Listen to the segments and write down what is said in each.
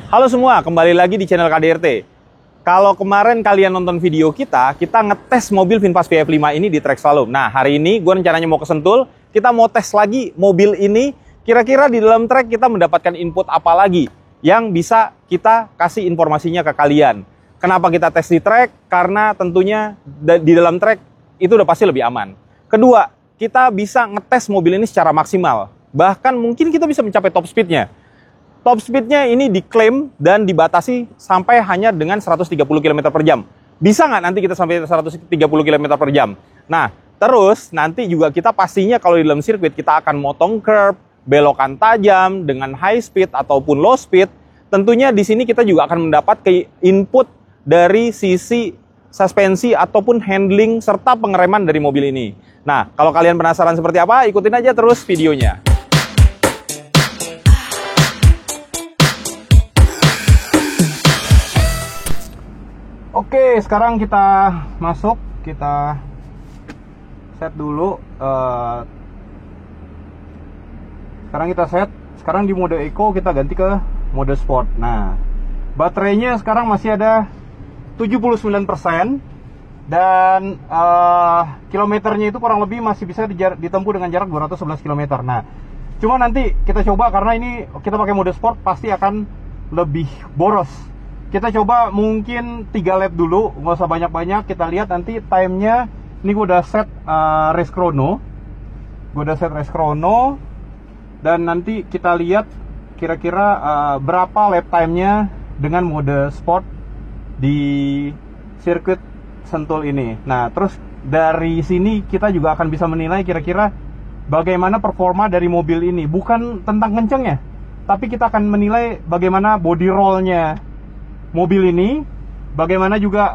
Halo semua, kembali lagi di channel KDRT. Kalau kemarin kalian nonton video kita ngetes mobil VinFast VF5 ini di track slalom. Nah, hari ini gue rencananya mau ke Sentul, kita mau tes lagi mobil ini. Kira-kira di dalam track kita mendapatkan input apa lagi yang bisa kita kasih informasinya ke kalian. Kenapa kita tes di track? Karena tentunya di dalam track itu udah pasti lebih aman. Kedua, kita bisa ngetes mobil ini secara maksimal. Bahkan mungkin kita bisa mencapai top speednya. Top speednya ini diklaim dan dibatasi sampai hanya dengan 130 km per jam. Bisa nggak nanti kita sampai 130 km per jam? Nah, terus nanti juga kita pastinya kalau di dalam sirkuit kita akan motong curb, belokan tajam dengan high speed ataupun low speed. Tentunya di sini kita juga akan mendapat input dari sisi suspensi ataupun handling serta pengereman dari mobil ini. Nah, kalau kalian penasaran seperti apa, ikutin aja terus videonya. Oke, sekarang kita masuk, kita set dulu. Sekarang kita set, sekarang di mode Eco kita ganti ke mode Sport. Nah, baterainya sekarang masih ada 79% dan kilometernya itu kurang lebih masih bisa ditempuh dengan jarak 211 km. Nah, cuma nanti kita coba karena ini kita pakai mode Sport pasti akan lebih boros. Kita coba mungkin 3 lap dulu, nggak usah banyak-banyak. Kita lihat nanti timenya. Ini gue udah set race chrono. Dan nanti kita lihat kira-kira berapa lap timenya dengan mode sport di sirkuit Sentul ini. Nah, terus dari sini kita juga akan bisa menilai kira-kira bagaimana performa dari mobil ini. Bukan tentang kencengnya, tapi kita akan menilai bagaimana body roll-nya mobil ini, bagaimana juga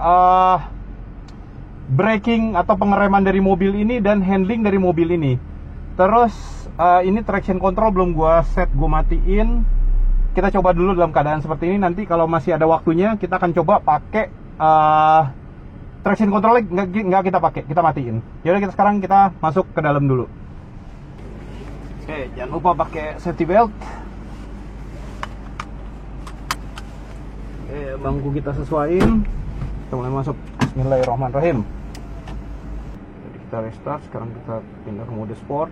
braking atau pengereman dari mobil ini dan handling dari mobil ini. Terus ini traction control belum gua set, gua matiin. Kita coba dulu dalam keadaan seperti ini. Nanti kalau masih ada waktunya kita akan coba pakai traction control nggak kita pakai, kita matiin. Jadi sekarang kita masuk ke dalam dulu. Oke, jangan lupa pakai safety belt. Bangku kita sesuaiin. Kita mulai masuk. Bismillahirrahmanirrahim. Jadi kita restart. Sekarang kita pindah ke mode sport.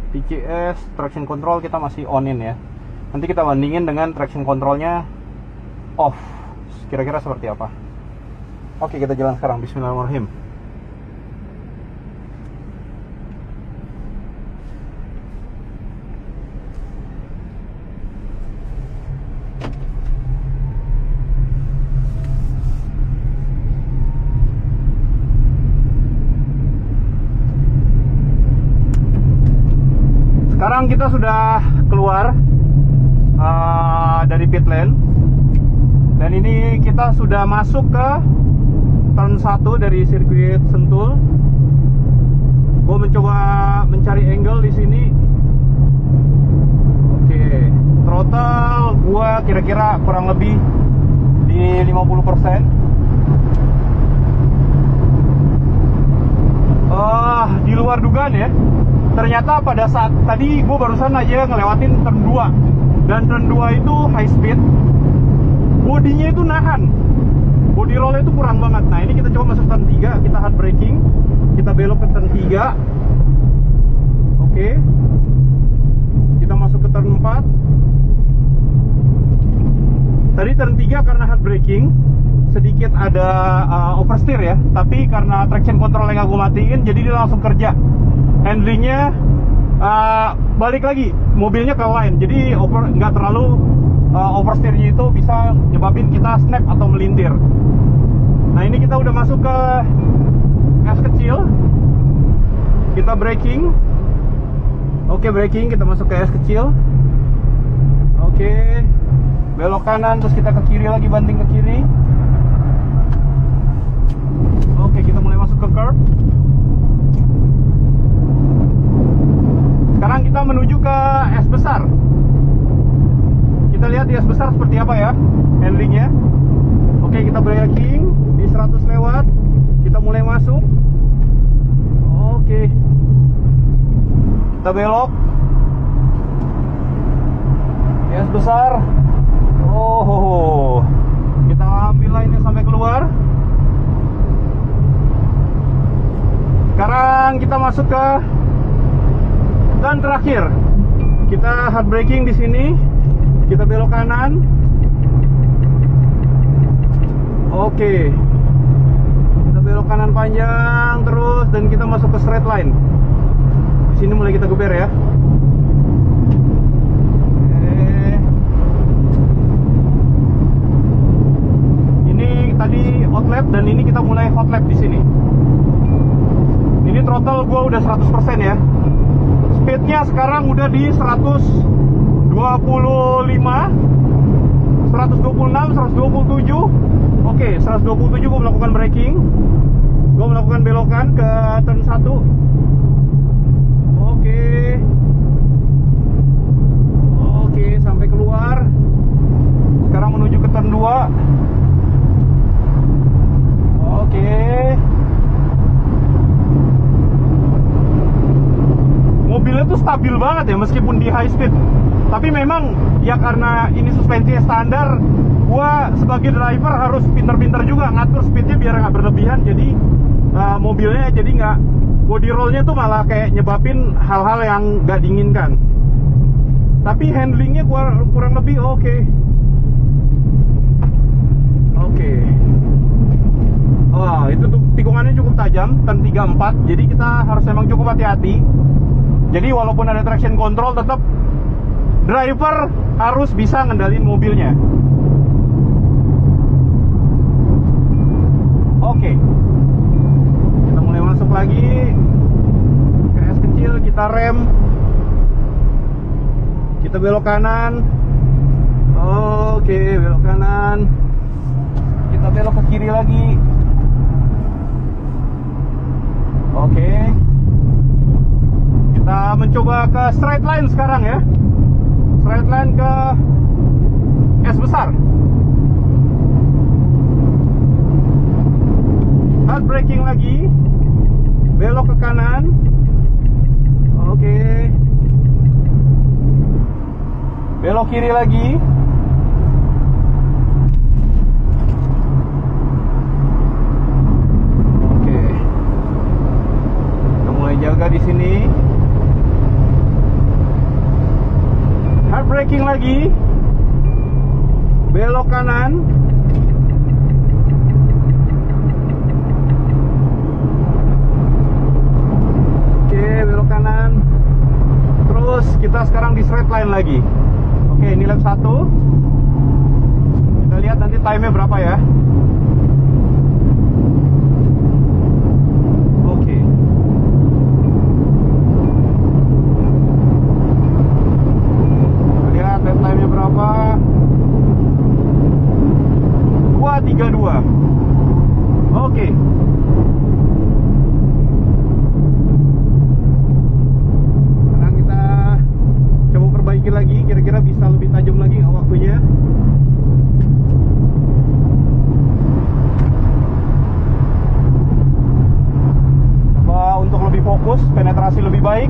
TCS, traction control kita masih on-in ya. Nanti kita bandingin dengan traction controlnya off. Kira-kira seperti apa. Oke, kita jalan sekarang. Bismillahirrahmanirrahim. Sekarang kita sudah keluar dari pit lane. Dan ini kita sudah masuk ke turn 1 dari sirkuit Sentul. Gue mencoba mencari angle di sini. Oke, throttle gue kira-kira kurang lebih di 50%. Di luar dugaan ya. Ternyata pada saat tadi gue barusan aja ngelewatin turn 2. Dan turn 2 itu high speed. Bodinya itu nahan. Body roll itu kurang banget. Nah, ini kita coba masuk turn 3. Kita hard braking. Kita belok ke turn 3. Oke. Kita masuk ke turn 4. Tadi turn 3 karena hard braking sedikit ada oversteer ya. Tapi karena traction control yang gue matiin, jadi dia langsung kerja. Handlingnya balik lagi, mobilnya ke line, jadi nggak terlalu oversteernya itu bisa nyebabin kita snap atau melintir. Nah, ini kita udah masuk ke S kecil, kita braking. Oke, braking, kita masuk ke S kecil. Oke, belok kanan, terus kita ke kiri lagi, banting ke kiri. Oke, kita mulai masuk ke curb. Sekarang kita menuju ke S besar. Kita lihat di S besar seperti apa ya handlingnya. Oke, kita braking di 100 lewat. Kita mulai masuk. Oke, kita belok. Gas besar. Oh, kita ambil lainnya sampai keluar. Sekarang kita masuk ke dan terakhir. Kita hard braking di sini. Kita belok kanan. Oke. Kita belok kanan panjang terus dan kita masuk ke straight line. Di sini mulai kita geber ya. Tadi outlap dan ini kita mulai hot lap di sini. Ini throttle gua udah 100% ya. Speednya sekarang udah di 125, 126, 127. Oke, 127 gua melakukan braking. Gua melakukan belokan ke turn 1. Oke. Oke, sampai keluar. Sekarang menuju ke turn 2. Oke. Mobilnya tuh stabil banget ya meskipun di high speed. Tapi memang ya karena ini suspensinya standar, gua sebagai driver harus pinter-pinter juga ngatur speednya biar nggak berlebihan. Jadi mobilnya jadi nggak body rollnya tuh malah kayak nyebabin hal-hal yang nggak diinginkan. Tapi handlingnya kurang lebih oke. Oke. Wah, itu tuh tikungannya cukup tajam, turn 3-4. Jadi kita harus emang cukup hati-hati. Jadi walaupun ada traction control, tetap driver harus bisa ngendalin mobilnya. Oke. Kita mulai masuk lagi ke es kecil, kita rem. Kita belok kanan. Oke, belok kanan. Kita belok ke kiri lagi. Oke. Kita mencoba ke straight line sekarang ya. Straight line ke S besar. Hard braking lagi. Belok ke kanan. Oke. Belok kiri lagi. Jaga di sini. Hard braking lagi. Belok kanan. Oke, belok kanan. Terus kita sekarang di straight line lagi. Oke, ini lap 1. Kita lihat nanti time-nya berapa ya. Time-nya berapa? 2:32. Oke. Sekarang kita coba perbaiki lagi, kira-kira bisa lebih tajam lagi nggak waktunya. Coba untuk lebih fokus, penetrasi lebih baik.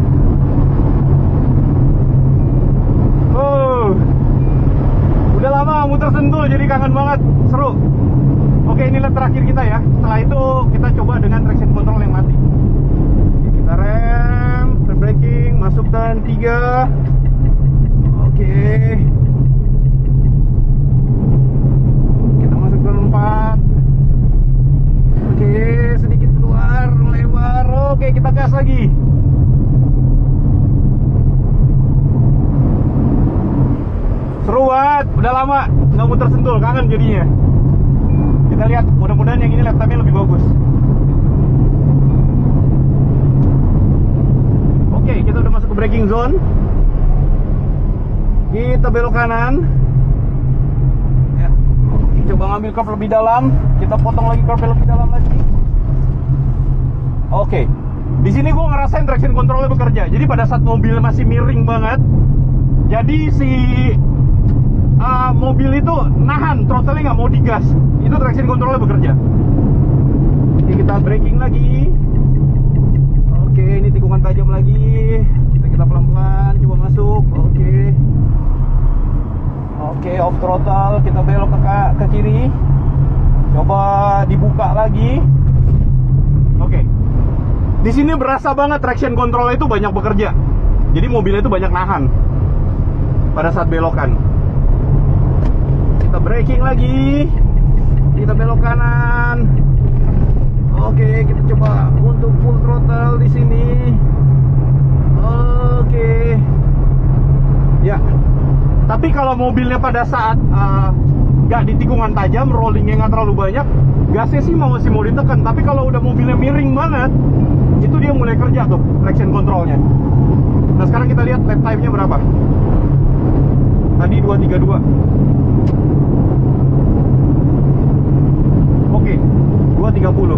Udah lama muter Sentul jadi kangen banget, seru. Oke, ini lap terakhir kita ya. Setelah itu kita coba dengan traction control yang mati. Kita rem, braking, masuk turn 3. Oke. Kita masuk turn 4. Oke, sedikit keluar, lebar. Oke, kita gas lagi. Seru banget, udah lama nggak muter Sentul, kangen jadinya. Kita lihat, mudah-mudahan yang ini lap time-nya lebih bagus. Oke, kita udah masuk ke braking zone. Kita belok kanan. Ya, coba ngambil curve lebih dalam. Kita potong lagi curve lebih dalam lagi. Oke, di sini gue ngerasain traction controlnya bekerja. Jadi pada saat mobil masih miring banget, jadi si mobil itu nahan, throttle-nya nggak mau digas. Itu traction controlnya bekerja. Oke, kita braking lagi. Oke, ini tikungan tajam lagi. Kita pelan-pelan coba masuk. Oke. Oke, off throttle, kita belok ke kiri. Coba dibuka lagi. Oke. Di sini berasa banget traction control itu banyak bekerja. Jadi mobilnya itu banyak nahan pada saat belokan. Kita braking lagi. Kita belok kanan. Oke, kita coba untuk full throttle di sini. Oke. Ya. Tapi kalau mobilnya pada saat nggak di tikungan tajam, rollingnya nggak terlalu banyak, gasnya sih masih mau ditekan. Tapi kalau udah mobilnya miring banget, itu dia mulai kerja tuh traction controlnya. Nah, sekarang kita lihat lap time-nya berapa. Tadi 232. Oke, 230.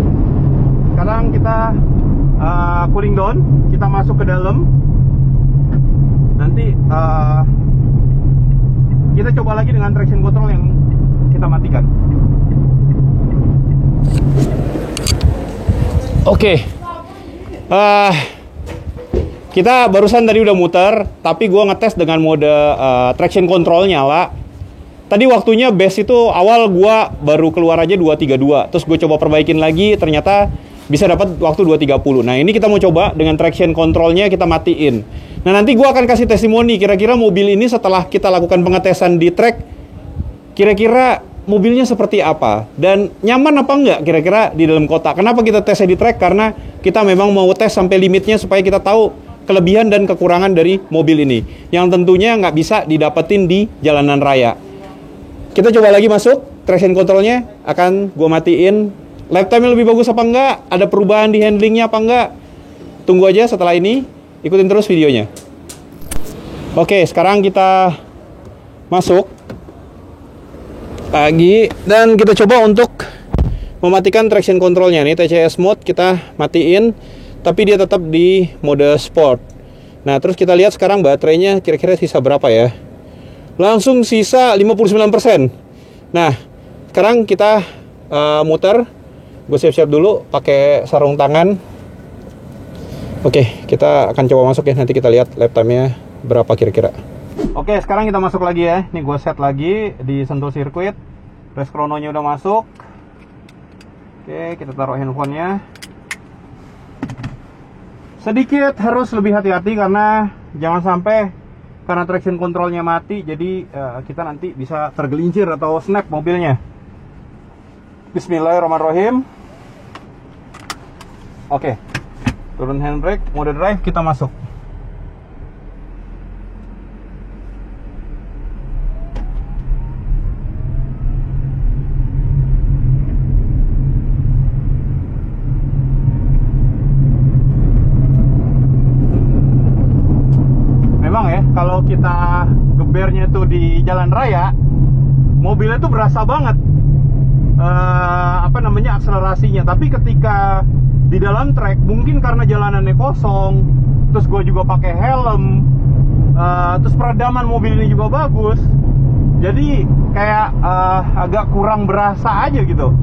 Sekarang kita cooling down, kita masuk ke dalam. Nanti kita coba lagi dengan traction control yang kita matikan. Oke. Kita barusan tadi udah muter, tapi gua ngetes dengan mode traction control nyala. Tadi waktunya base itu awal gua baru keluar aja 232. Terus gue coba perbaikin lagi, ternyata bisa dapat waktu 230. Nah, ini kita mau coba dengan traction controlnya kita matiin. Nah, nanti gua akan kasih testimoni kira-kira mobil ini setelah kita lakukan pengetesan di track, kira-kira mobilnya seperti apa dan nyaman apa enggak kira-kira di dalam kota. Kenapa kita tesnya di track? Karena kita memang mau tes sampai limitnya supaya kita tahu kelebihan dan kekurangan dari mobil ini yang tentunya nggak bisa didapetin di jalanan raya. Kita coba lagi masuk, traction controlnya akan gue matiin. Lap time lebih bagus apa enggak? Ada perubahan di handlingnya apa enggak? Tunggu aja setelah ini, ikutin terus videonya. Oke, sekarang kita masuk lagi dan kita coba untuk mematikan traction controlnya. Nih TCS mode kita matiin, tapi dia tetap di mode sport. Nah, terus kita lihat sekarang baterainya kira-kira sisa berapa ya. Langsung sisa 59%. Nah, sekarang kita muter. Gue siap-siap dulu pakai sarung tangan. Oke, kita akan coba masuk ya. Nanti kita lihat lap time-nya berapa kira-kira. Oke, sekarang kita masuk lagi ya. Ini gue set lagi di Sentul sirkuit. Race chrono-nya udah masuk. Oke, kita taruh handphonenya. Sedikit harus lebih hati-hati karena jangan sampai karena traction controlnya mati, jadi kita nanti bisa tergelincir atau snap mobilnya. Bismillahirrahmanirrahim. Oke, turun handbrake, mode drive, kita masuk. Kalau kita gebernya itu di jalan raya, mobilnya itu berasa banget akselerasinya. Tapi ketika di dalam trek, mungkin karena jalanannya kosong, terus gue juga pakai helm, terus peredaman mobil ini juga bagus, jadi kayak agak kurang berasa aja gitu.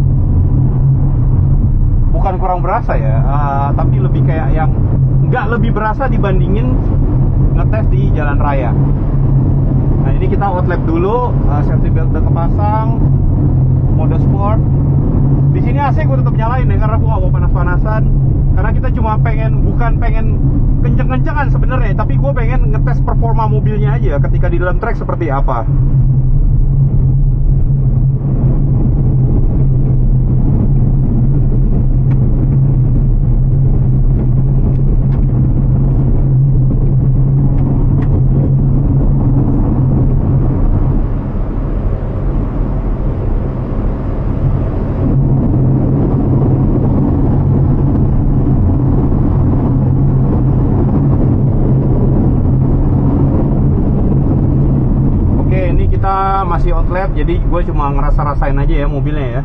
Bukan kurang berasa ya, tapi lebih kayak yang nggak lebih berasa dibandingin ngetes di jalan raya. Nah, ini kita outlap dulu, safety belt udah kepasang, mode sport. Di sini AC gue tetap nyalain ya, karena gue gak mau panas-panasan. Karena kita cuma bukan pengen kenceng-kencengan sebenarnya, tapi gue pengen ngetes performa mobilnya aja ketika di dalam track seperti apa. Masih outlap, jadi gue cuma ngerasa-rasain aja ya mobilnya ya.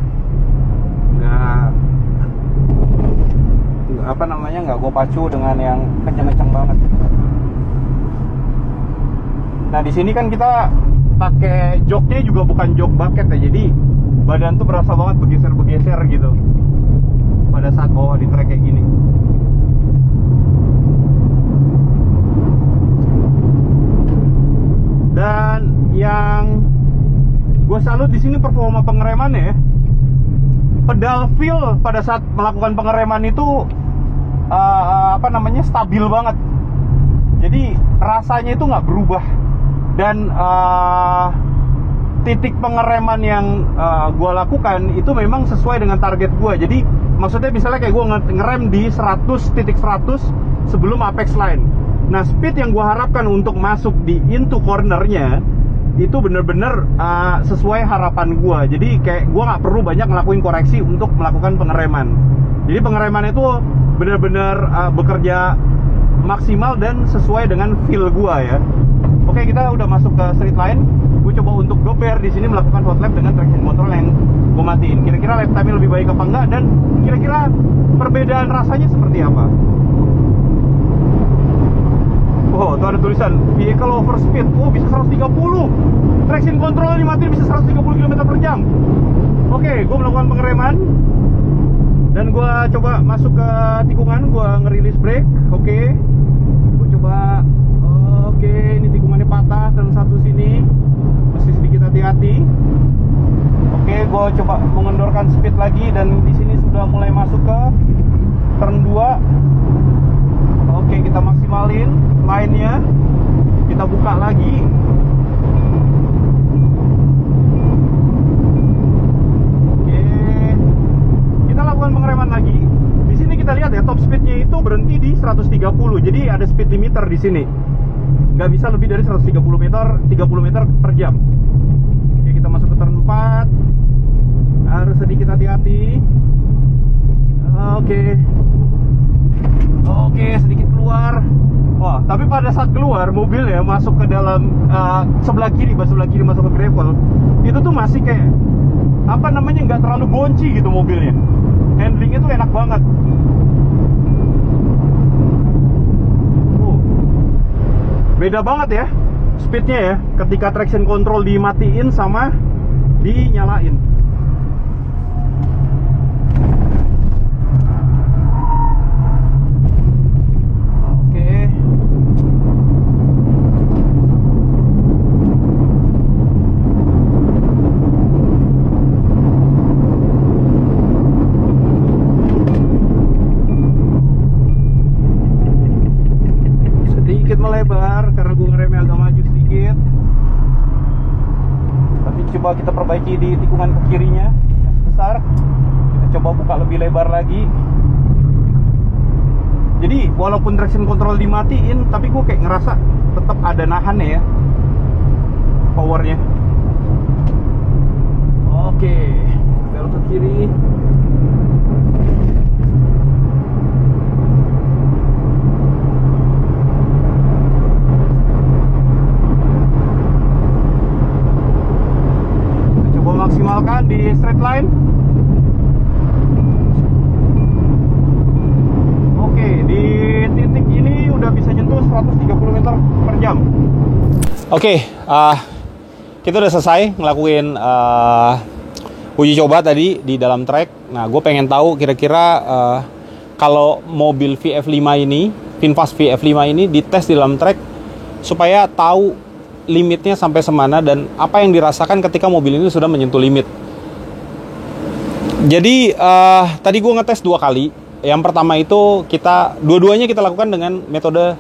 Nggak gue pacu dengan yang kenceng-kenceng banget. Nah, di sini kan kita pakai joknya juga bukan jok bucket ya, jadi badan tuh berasa banget bergeser-bergeser gitu pada saat bawa di trek kayak gini. Dan yang Gue salut di sini performa pengeremannya ya. Pedal feel pada saat melakukan pengereman itu stabil banget. Jadi rasanya itu nggak berubah. Dan titik pengereman yang gue lakukan itu memang sesuai dengan target gue. Jadi maksudnya misalnya kayak gue ngerem di 100.100 sebelum apex line. Nah, speed yang gue harapkan untuk masuk di into cornernya itu bener-bener sesuai harapan gue. Jadi kayak gue nggak perlu banyak ngelakuin koreksi untuk melakukan pengereman. Jadi pengereman itu bener-bener bekerja maksimal dan sesuai dengan feel gue ya. Oke, kita udah masuk ke street line. Gue coba untuk doper di sini melakukan hot lap dengan traction control yang gue matiin. Kira-kira lap time lebih baik apa enggak, dan kira-kira perbedaan rasanya seperti apa? Oh, tuh ada tulisan vehicle over speed. Oh, bisa 130. Traction control dimatiin bisa 130 km/jam. Oke, gue melakukan pengereman dan gue coba masuk ke tikungan. Gue ngerilis brake. Oke, gue coba. Oke, ini tikungannya patah. Turn 1 sini mesti sedikit hati-hati. Oke, gue coba mengendorkan speed lagi, dan di sini sudah mulai masuk ke turn 2. Oke, kita maksimalin line-nya. Kita buka lagi. Oke. Kita lakukan pengereman lagi. Di sini kita lihat ya, top speed-nya itu berhenti di 130. Jadi ada speed limiter di sini. Nggak bisa lebih dari 130 meter, 30 meter per jam. Oke, kita masuk ke turn 4. Harus sedikit hati-hati. Oke, sedikit keluar. Wah, tapi pada saat keluar mobil ya masuk ke dalam sebelah kiri masuk ke gravel, itu tuh masih kayak nggak terlalu bonci gitu mobilnya. Handlingnya tuh enak banget. Beda banget ya speednya ya ketika traction control dimatiin sama dinyalain. Melebar karena gue ngeremnya agak maju sedikit, tapi coba kita perbaiki di tikungan ke kirinya yang besar. Kita coba buka lebih lebar lagi. Jadi walaupun traction control dimatiin, tapi gue kayak ngerasa tetap ada nahannya ya, powernya. Oke, belok ke kiri. Maksimalkan di straight line. Oke, di titik ini udah bisa nyentuh 130 meter per jam. Oke, kita udah selesai ngelakuin uji coba tadi di dalam track. Nah, gue pengen tahu kira-kira kalau mobil VF5 ini, VinFast VF5 ini dites di dalam track supaya tahu limitnya sampai semana dan apa yang dirasakan ketika mobil ini sudah menyentuh limit. Jadi tadi gue ngetes 2 kali. Yang pertama itu dua-duanya kita lakukan dengan metode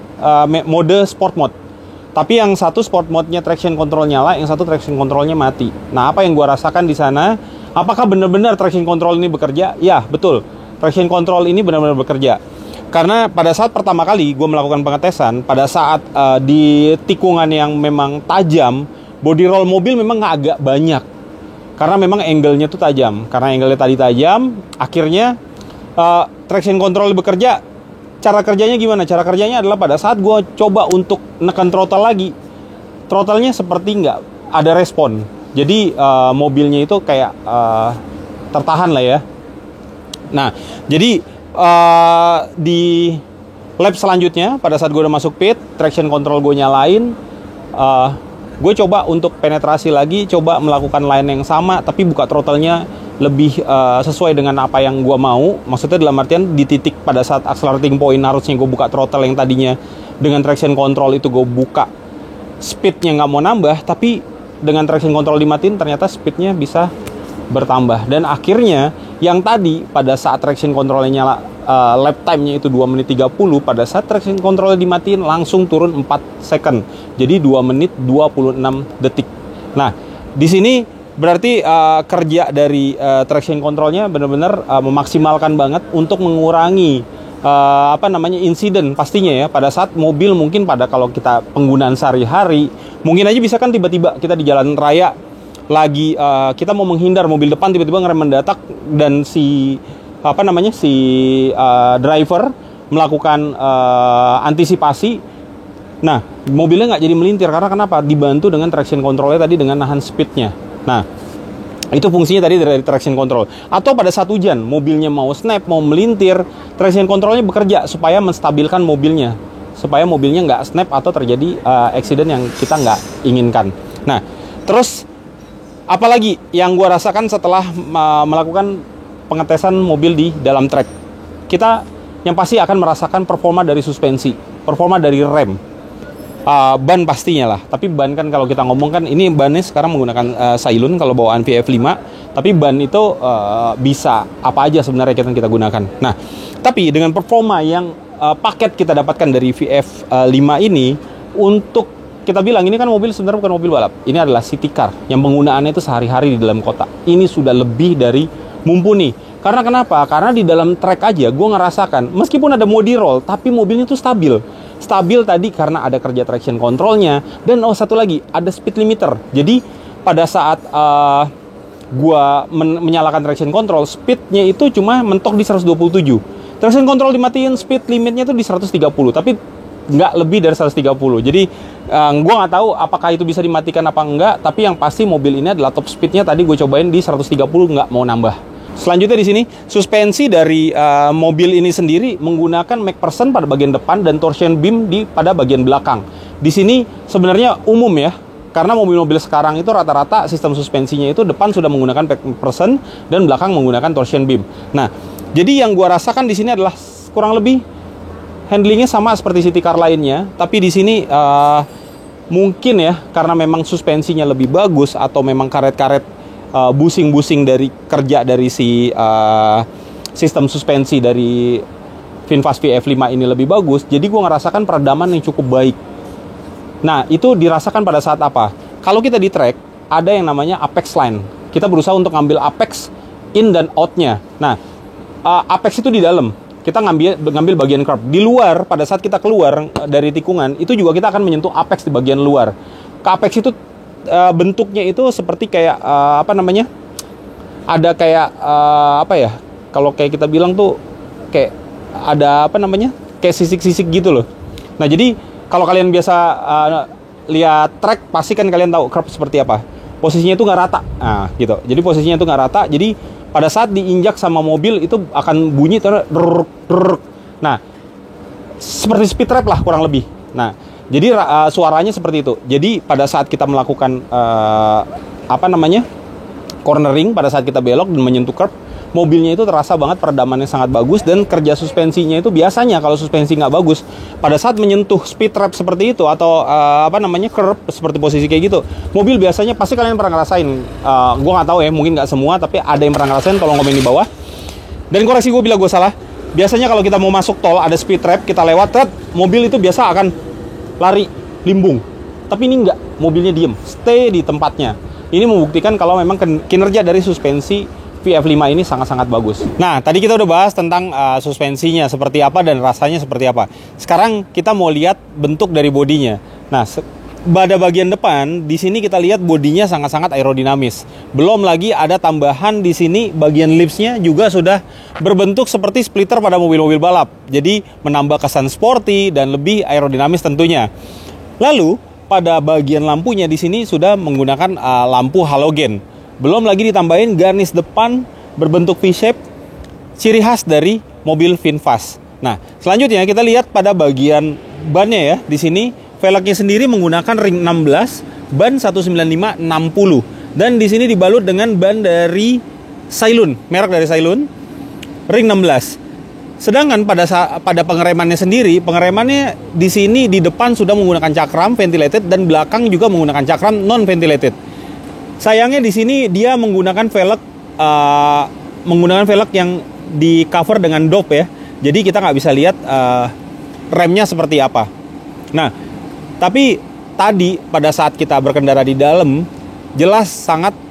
mode sport mode. Tapi yang satu sport mode-nya traction control nyala, yang satu traction control-nya mati. Nah, apa yang gue rasakan di sana? Apakah benar-benar traction control ini bekerja? Ya, betul. Traction control ini benar-benar bekerja. Karena pada saat pertama kali gue melakukan pengetesan, pada saat di tikungan yang memang tajam, body roll mobil memang agak banyak. Karena memang angle-nya tuh tajam. Karena angle-nya tadi tajam, akhirnya traction control bekerja. Cara kerjanya gimana? Cara kerjanya adalah pada saat gue coba untuk neken throttle lagi, throttle-nya seperti nggak ada respon. Jadi mobilnya itu kayak tertahan lah ya. Nah, jadi di lap selanjutnya pada saat gue udah masuk pit, traction control gue nyalain, gue coba untuk penetrasi lagi, coba melakukan line yang sama tapi buka throttle-nya lebih sesuai dengan apa yang gue mau. Maksudnya dalam artian di titik pada saat accelerating point harusnya gue buka throttle yang tadinya dengan traction control itu gue buka, speednya nggak mau nambah, tapi dengan traction control dimatiin ternyata speednya bisa bertambah. Dan akhirnya yang tadi pada saat traction controlnya nyala, lap time-nya itu 2 menit 30, pada saat traction controlnya dimatiin langsung turun 4 second. Jadi 2 menit 26 detik. Nah, di sini berarti kerja dari traction controlnya benar-benar memaksimalkan banget untuk mengurangi insiden pastinya ya. Pada saat mobil mungkin kalau kita penggunaan sehari-hari, mungkin aja bisa kan tiba-tiba kita di jalan raya lagi kita mau menghindar mobil depan tiba-tiba ngerem mendadak dan si driver melakukan antisipasi. Nah, mobilnya nggak jadi melintir karena kenapa? Dibantu dengan traction controlnya tadi dengan nahan speednya. Nah, itu fungsinya tadi dari traction control. Atau pada saat hujan, mobilnya mau snap, mau melintir, traction controlnya bekerja supaya menstabilkan mobilnya, supaya mobilnya nggak snap atau terjadi accident yang kita nggak inginkan. Nah, terus apalagi yang gue rasakan setelah melakukan pengetesan mobil di dalam track, kita yang pasti akan merasakan performa dari suspensi, performa dari rem, ban pastinya lah. Tapi ban kan kalau kita ngomong kan ini bannya sekarang menggunakan Sailun kalau bawaan VF5, tapi ban itu bisa apa aja sebenarnya kita gunakan. Nah, tapi dengan performa yang paket kita dapatkan dari VF5 ini, untuk kita bilang ini kan mobil sebenarnya bukan mobil balap, ini adalah city car yang penggunaannya itu sehari-hari di dalam kota. Ini sudah lebih dari mumpuni. Karena kenapa? Karena di dalam track aja gue ngerasakan meskipun ada mode roll, tapi mobilnya itu stabil tadi karena ada kerja traction controlnya. Dan satu lagi ada speed limiter. Jadi pada saat gue menyalakan traction control, speednya itu cuma mentok di 127. Traction control dimatiin, speed limitnya itu di 130, tapi nggak lebih dari 130. Jadi gue nggak tahu apakah itu bisa dimatikan apa enggak, tapi yang pasti mobil ini adalah top speednya tadi gue cobain di 130, nggak mau nambah. Selanjutnya di sini suspensi dari mobil ini sendiri menggunakan McPherson pada bagian depan dan torsion beam pada bagian belakang. Di sini sebenarnya umum ya, karena mobil-mobil sekarang itu rata-rata sistem suspensinya itu depan sudah menggunakan McPherson dan belakang menggunakan torsion beam. Nah, jadi yang gue rasakan di sini adalah kurang lebih handlingnya sama seperti city car lainnya, tapi di sini mungkin ya karena memang suspensinya lebih bagus atau memang karet-karet busing-busing dari kerja dari si sistem suspensi dari VinFast VF5 ini lebih bagus, jadi gue ngerasakan peredaman yang cukup baik. Nah, itu dirasakan pada saat apa? Kalau kita di track, ada yang namanya apex line. Kita berusaha untuk ngambil apex in dan out-nya. Nah, apex itu di dalam. Kita ngambil bagian curb. Di luar, pada saat kita keluar dari tikungan, itu juga kita akan menyentuh apex di bagian luar. Ke apex itu bentuknya itu seperti kayak ada kayak kalau kayak kita bilang tuh kayak ada kayak sisik-sisik gitu loh. Nah, jadi kalau kalian biasa lihat track, pasti kan kalian tahu curb seperti apa. Posisinya itu nggak rata. Nah, gitu. Jadi posisinya itu nggak rata. Jadi pada saat diinjak sama mobil itu akan bunyi nah, seperti speed trap lah kurang lebih. Nah, jadi suaranya seperti itu. Jadi pada saat kita melakukan cornering, pada saat kita belok dan menyentuh curb, mobilnya itu terasa banget peredamannya sangat bagus. Dan kerja suspensinya itu biasanya kalau suspensi nggak bagus, pada saat menyentuh speed trap seperti itu atau curb seperti posisi kayak gitu, mobil biasanya pasti kalian pernah ngerasain. Gue nggak tahu ya, mungkin nggak semua, tapi ada yang pernah ngerasain. Tolong komen di bawah dan koreksi gue bila gue salah. Biasanya kalau kita mau masuk tol ada speed trap, kita lewat, mobil itu biasa akan lari, limbung. Tapi ini enggak, mobilnya diem, stay di tempatnya. Ini membuktikan kalau memang kinerja dari suspensi VF5 ini sangat-sangat bagus. Nah, tadi kita udah bahas tentang suspensinya seperti apa dan rasanya seperti apa. Sekarang kita mau lihat bentuk dari bodinya. Nah, pada bagian depan di sini kita lihat bodinya sangat-sangat aerodinamis. Belum lagi ada tambahan di sini bagian lipsnya juga sudah berbentuk seperti splitter pada mobil-mobil balap. Jadi menambah kesan sporty dan lebih aerodinamis tentunya. Lalu pada bagian lampunya di sini sudah menggunakan lampu halogen. Belum lagi ditambahin garnish depan berbentuk V-shape, ciri khas dari mobil VinFast. Nah, selanjutnya kita lihat pada bagian bannya ya. Di sini velgnya sendiri menggunakan ring 16, ban 195/60. Dan di sini dibalut dengan ban dari Sailun, merek dari Sailun, ring 16. Sedangkan pada pengeremannya sendiri, pengeremannya di sini di depan sudah menggunakan cakram ventilated dan belakang juga menggunakan cakram non ventilated. Sayangnya di sini dia menggunakan velg yang di cover dengan dop ya. Jadi kita nggak bisa lihat remnya seperti apa. Nah, tapi tadi pada saat kita berkendara di dalam, jelas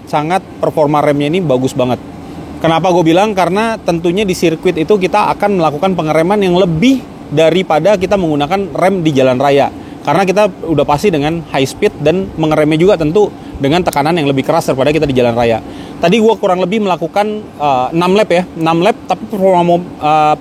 sangat performa remnya ini bagus banget. Kenapa gue bilang? Karena tentunya di sirkuit itu kita akan melakukan pengereman yang lebih daripada kita menggunakan rem di jalan raya. Karena kita udah pasti dengan high speed dan mengeremnya juga tentu dengan tekanan yang lebih keras daripada kita di jalan raya. Tadi gue kurang lebih melakukan 6 lap ya, 6 lap, tapi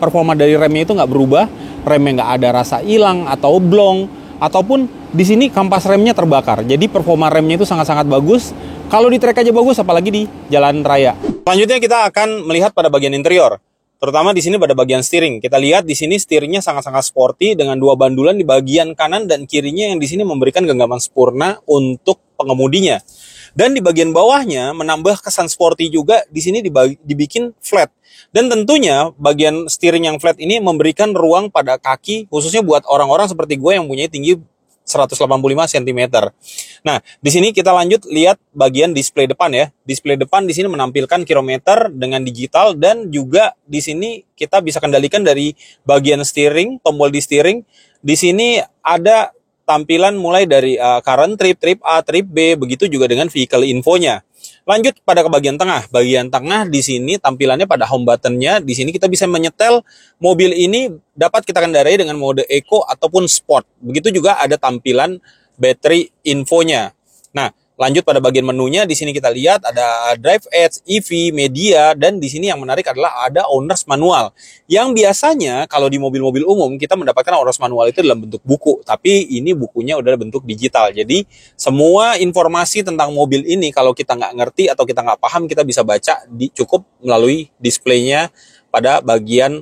performa dari remnya itu nggak berubah. Remnya nggak ada rasa hilang atau blong, ataupun di sini kampas remnya terbakar. Jadi performa remnya itu sangat-sangat bagus. Kalau di trek aja bagus, apalagi di jalan raya. Selanjutnya kita akan melihat pada bagian interior, terutama di sini pada bagian steering. Kita lihat di sini steeringnya sangat-sangat sporty dengan 2 bandulan di bagian kanan dan kirinya yang di sini memberikan genggaman sempurna untuk pengemudinya. Dan di bagian bawahnya menambah kesan sporty juga, di sini dibikin flat. Dan tentunya bagian steering yang flat ini memberikan ruang pada kaki, khususnya buat orang-orang seperti gue yang punya tinggi 185 cm. Nah, di sini kita lanjut lihat bagian display depan ya. Display depan di sini menampilkan kilometer dengan digital, dan juga di sini kita bisa kendalikan dari bagian steering, tombol di steering. Di sini ada tampilan mulai dari current trip, trip A, trip B, begitu juga dengan vehicle infonya. Lanjut pada ke bagian tengah. Bagian tengah di sini tampilannya pada home buttonnya. Di sini kita bisa menyetel mobil ini dapat kita kendarai dengan mode eco ataupun sport. Begitu juga ada tampilan battery infonya. Nah, lanjut pada bagian menunya. Di sini kita lihat ada drive aids, EV, media, dan di sini yang menarik adalah ada owner's manual. Yang biasanya kalau di mobil-mobil umum kita mendapatkan owner's manual itu dalam bentuk buku, tapi ini bukunya udah bentuk digital. Jadi semua informasi tentang mobil ini kalau kita nggak ngerti atau kita nggak paham, kita bisa baca cukup melalui displaynya pada bagian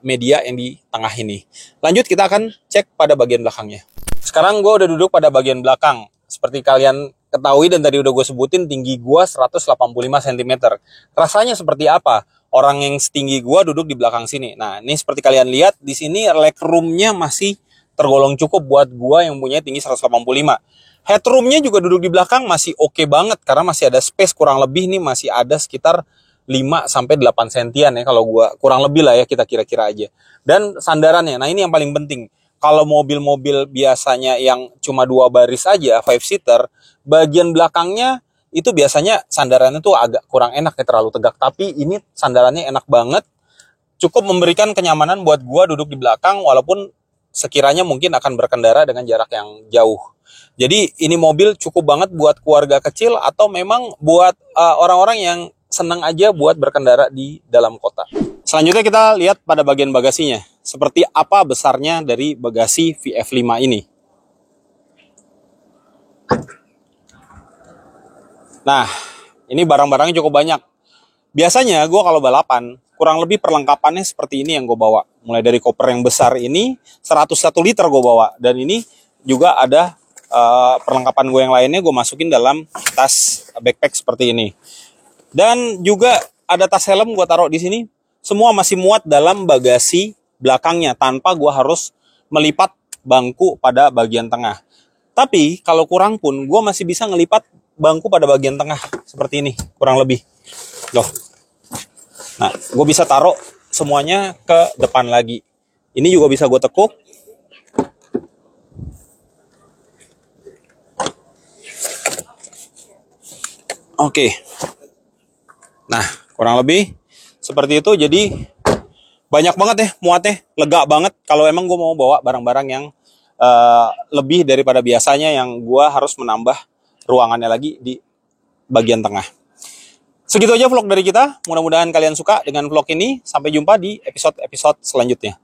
media yang di tengah ini. Lanjut kita akan cek pada bagian belakangnya. Sekarang gue udah duduk pada bagian belakang. Seperti kalian ketahui dan tadi udah gue sebutin, tinggi gue 185 cm. Rasanya seperti apa orang yang setinggi gue duduk di belakang sini? Nah, ini seperti kalian lihat, di sini legroomnya masih tergolong cukup buat gue yang punya tinggi 185. Headroomnya juga duduk di belakang masih oke banget, karena masih ada space kurang lebih nih, masih ada sekitar 5-8 sentian ya, kalau gue kurang lebih lah ya, kita kira-kira aja. Dan sandarannya, nah ini yang paling penting. Kalau mobil-mobil biasanya yang cuma 2 baris aja, 5-seater, bagian belakangnya itu biasanya sandarannya tuh agak kurang enak ya, terlalu tegak. Tapi ini sandarannya enak banget, cukup memberikan kenyamanan buat gua duduk di belakang, walaupun sekiranya mungkin akan berkendara dengan jarak yang jauh. Jadi ini mobil cukup banget buat keluarga kecil, atau memang buat orang-orang yang senang aja buat berkendara di dalam kota. Selanjutnya kita lihat pada bagian bagasinya. Seperti apa besarnya dari bagasi VF5 ini. Nah, ini barang-barangnya cukup banyak. Biasanya gue kalau balapan, kurang lebih perlengkapannya seperti ini yang gue bawa. Mulai dari koper yang besar ini, 101 liter gue bawa. Dan ini juga ada perlengkapan gue yang lainnya, gue masukin dalam tas backpack seperti ini. Dan juga ada tas helm gue taruh di sini. Semua masih muat dalam bagasi belakangnya tanpa gue harus melipat bangku pada bagian tengah. Tapi kalau kurang pun gue masih bisa ngelipat bangku pada bagian tengah seperti ini, kurang lebih. Loh. Nah, gue bisa taruh semuanya ke depan lagi. Ini juga bisa gue tekuk. Oke. Nah, kurang lebih seperti itu. Jadi banyak banget ya muatnya, lega banget kalau emang gue mau bawa barang-barang yang lebih daripada biasanya, yang gue harus menambah ruangannya lagi di bagian tengah. Segitu aja vlog dari kita, mudah-mudahan kalian suka dengan vlog ini. Sampai jumpa di episode-episode selanjutnya.